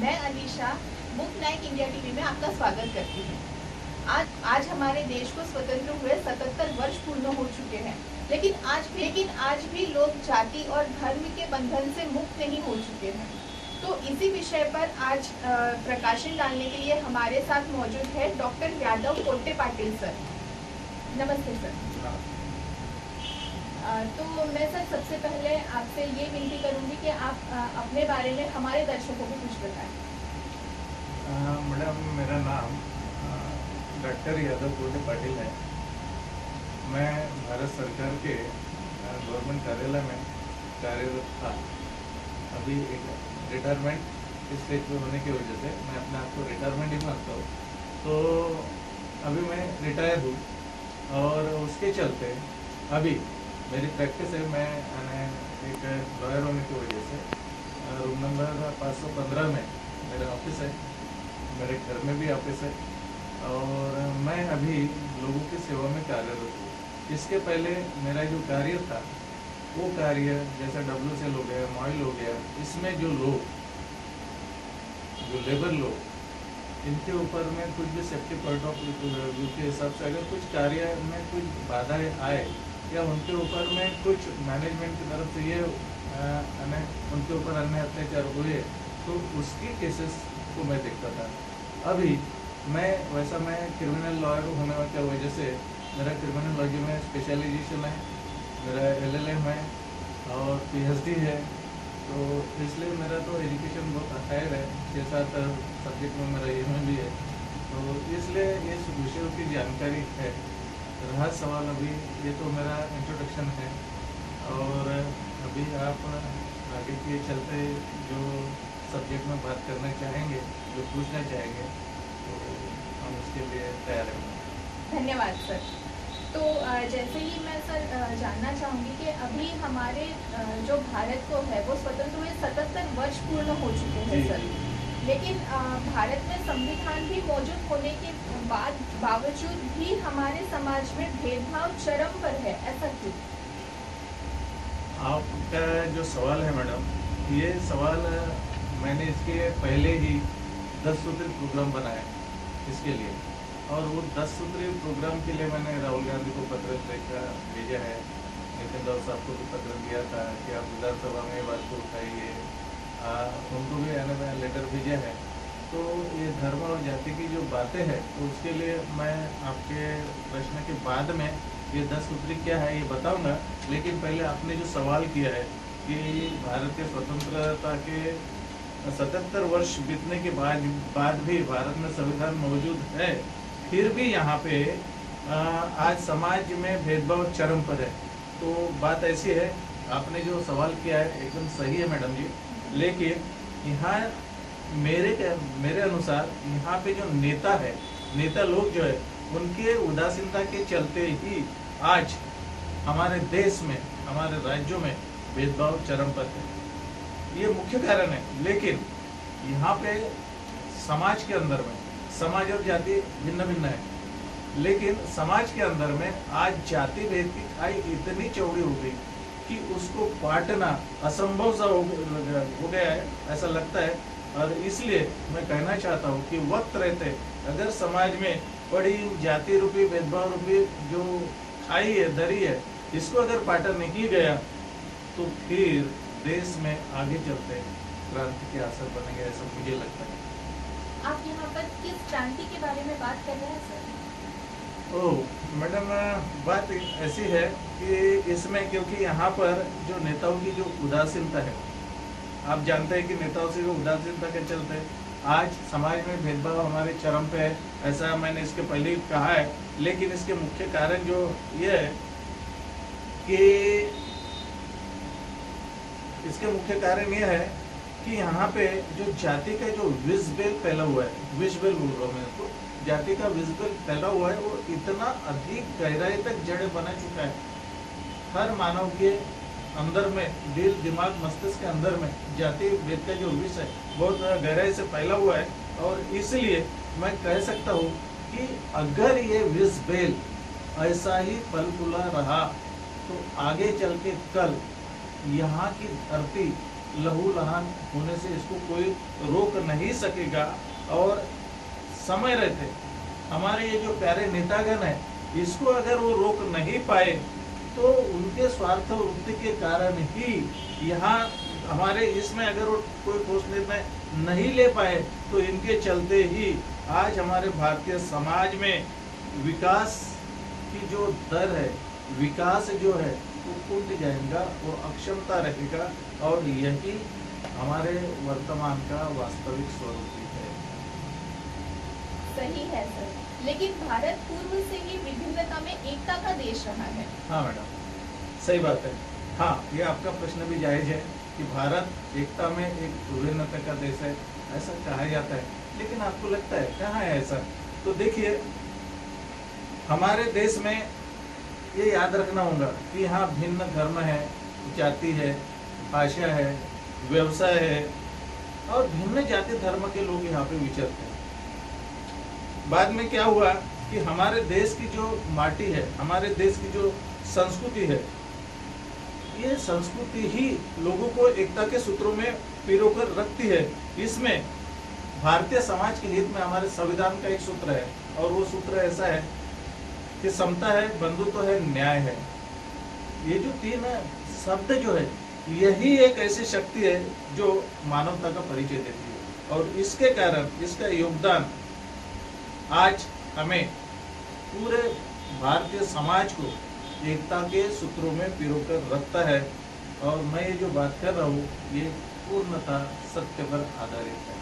मैं Alisha book night India TV में आपका स्वागत करती हूँ। आज हमारे देश को स्वतंत्र हुए 77 वर्ष पूर्ण हो चुके हैं, लेकिन आज भी लोग जाति और धर्म के बंधन से मुक्त नहीं हो चुके हैं। तो इसी विषय पर आज प्रकाशन डालने के लिए हमारे साथ मौजूद है डॉक्टर यादव कोट्टे पाटिल सर। नमस्ते सर। तो मैं सर सबसे पहले आपसे ये विनती करूंगी कि आप अपने बारे में हमारे दर्शकों को कुछ बताएं। मैडम, मेरा नाम डॉक्टर यादव कोट्टे पाटिल है। मैं भारत सरकार के गवर्नमेंट कार्यालय में कार्यरत था। अभी एक रिटायरमेंट स्टेज पे होने की वजह से मैं अपने आप को रिटायरमेंट ही मानता हूँ। तो अभी मैं रिटायर हूँ और उसके चलते अभी मेरी प्रैक्टिस है। मैं एक लॉयर होने की वजह से रूम नंबर 515 में मेरा ऑफिस है। मेरे घर में भी ऑफिस है और मैं अभी लोगों की सेवा में कार्यरत हूँ। इसके पहले मेरा जो कार्य था वो कार्य जैसा WCL हो गया, मॉइल हो गया, इसमें जो लेबर लोग इनके ऊपर में कुछ भी सेफ्टी पॉइंट ऑफ व्यू के हिसाब से अगर कुछ कार्य में कुछ बाधा आए या उनके ऊपर में कुछ मैनेजमेंट की तरफ से ये उनके ऊपर अन्य अत्याचार हुए तो उसकी केसेस को मैं देखता था। अभी मैं क्रिमिनल लॉयर होने की वजह से मेरा क्रिमिनोलॉजी में स्पेशलाइजेशन है, मेरा LLM है और PhD है। तो इसलिए मेरा तो एजुकेशन बहुत हायर है, 6-7 सब्जेक्ट में मेरा एम भी है। तो इसलिए इस विषयों की जानकारी है। रहा सवाल अभी ये तो मेरा इंट्रोडक्शन है और अभी आप आगे के चलते जो सब्जेक्ट में बात करना चाहेंगे, जो पूछना चाहेंगे, तो हम उसके लिए तैयार हैं। धन्यवाद सर। तो जैसे ही मैं सर जानना चाहूँगी कि अभी हमारे जो भारत को है वो स्वतंत्र हुए 77 वर्ष पूर्ण हो चुके हैं सर, लेकिन भारत में संविधान भी मौजूद होने के बावजूद भी हमारे समाज में भेदभाव चरम पर है, ऐसा क्यों? आपका जो सवाल है मैडम, ये सवाल मैंने इसके पहले ही 10 सूत्री प्रोग्राम बनाया इसके लिए, और वो 10 सूत्री प्रोग्राम के लिए मैंने राहुल गांधी को पत्र भेजा है। नितिन राव साहब को भी पत्र दिया था कि आप विधानसभा में ये बात को उठाइए। उनको भी मैंने लेटर भेजा है। तो ये धर्म और जाति की जो बातें हैं तो उसके लिए मैं आपके प्रश्न के बाद में ये 10 सूत्री क्या है ये बताऊंगा। लेकिन पहले आपने जो सवाल किया है कि भारत के स्वतंत्रता के 77 वर्ष बीतने के बाद भी भारत में संविधान मौजूद है, फिर भी यहाँ पे आज समाज में भेदभाव चरम पर है। तो बात ऐसी है, आपने जो सवाल किया है एकदम सही है मैडम जी, लेकिन यहाँ मेरे अनुसार यहाँ पे जो नेता लोग जो है उनके उदासीनता के चलते ही आज हमारे देश में, हमारे राज्यों में भेदभाव चरम पर है। ये मुख्य कारण है। लेकिन यहाँ पे समाज के अंदर में समाज और जाति भिन्न भिन्न है, लेकिन समाज के अंदर में आज जाति भेद की खाई इतनी चौड़ी हो गई कि उसको पाटना असंभव सा हो गया है, ऐसा लगता है। और इसलिए मैं कहना चाहता हूँ कि वक्त रहते अगर समाज में बड़ी जाति रूपी भेदभाव रूपी जो खाई है, दरी है, इसको अगर पाटा नहीं गया तो फिर देश में आगे चलते क्रांति के असर बनेंगे, ऐसा मुझे लगता है। आप यहाँ पर किस क्रांति के बारे में बात कर रहे हैं सर? ओह मैडम, बात ऐसी है कि इसमें क्योंकि यहाँ पर जो नेताओं की जो उदासीनता है, आप जानते हैं कि नेताओं से जो उदासीनता के चलते आज समाज में भेदभाव हमारे चरम पे है, ऐसा मैंने इसके पहले ही कहा है। लेकिन इसके मुख्य कारण जो ये है कि यहाँ पे जो जाति का जो विषबेल फैला हुआ है, विषबेल बोल रहा हूँ मैं इसको, जाति का विषबेल फैला हुआ है, वो इतना अधिक गहराई तक जड़ बना चुका है। हर मानव के अंदर में, दिल दिमाग मस्तिष्क के अंदर में जाति भेद का जो विष है बहुत गहराई से फैला हुआ है। और इसलिए मैं कह सकता हूँ कि अगर ये विषबेल ऐसा ही फल फूला रहा तो आगे चल के कल यहाँ की धरती लहूलुहान होने से इसको कोई रोक नहीं सकेगा। और समय रहते हमारे ये जो प्यारे नेतागण है, इसको अगर वो रोक नहीं पाए तो उनके स्वार्थ वृत्ति के कारण ही यहाँ हमारे इसमें अगर वो कोई ठोस निर्णय नहीं ले पाए तो इनके चलते ही आज हमारे भारतीय समाज में विकास की जो दर है, विकास जो है वो टूट जाएगा, वो अक्षमता रहेगा। और यही हमारे वर्तमान का वास्तविक स्वरूप ही है। सही है सर, लेकिन भारत पूर्व से ही विभिन्नता में एकता का देश रहा है। हाँ मैडम, सही बात है। हाँ, ये आपका प्रश्न भी जायज है कि भारत एकता में एक विभिन्नता का देश है, ऐसा कहा जाता है। लेकिन आपको लगता है कहाँ है ऐसा? तो देखिए, हमारे देश में ये याद रखना होगा कि यहाँ भिन्न धर्म है, जाति है, भाषा है, व्यवसाय है और भिन्न जाति धर्म के लोग यहाँ पे विचरते हैं। बाद में क्या हुआ कि हमारे देश की जो माटी है, हमारे देश की जो संस्कृति है, ये संस्कृति ही लोगों को एकता के सूत्रों में पिरोकर रखती है। इसमें भारतीय समाज के हित में हमारे संविधान का एक सूत्र है और वो सूत्र ऐसा है कि समता है, बंधुत्व है, न्याय है। ये जो तीन शब्द जो है, यही एक ऐसी शक्ति है जो मानवता का परिचय देती है। और इसके कारण इसका योगदान आज हमें पूरे भारतीय समाज को एकता के सूत्रों में पिरोकर रखता है। और मैं ये जो बात कर रहा हूँ, ये पूर्णतः सत्य पर आधारित है।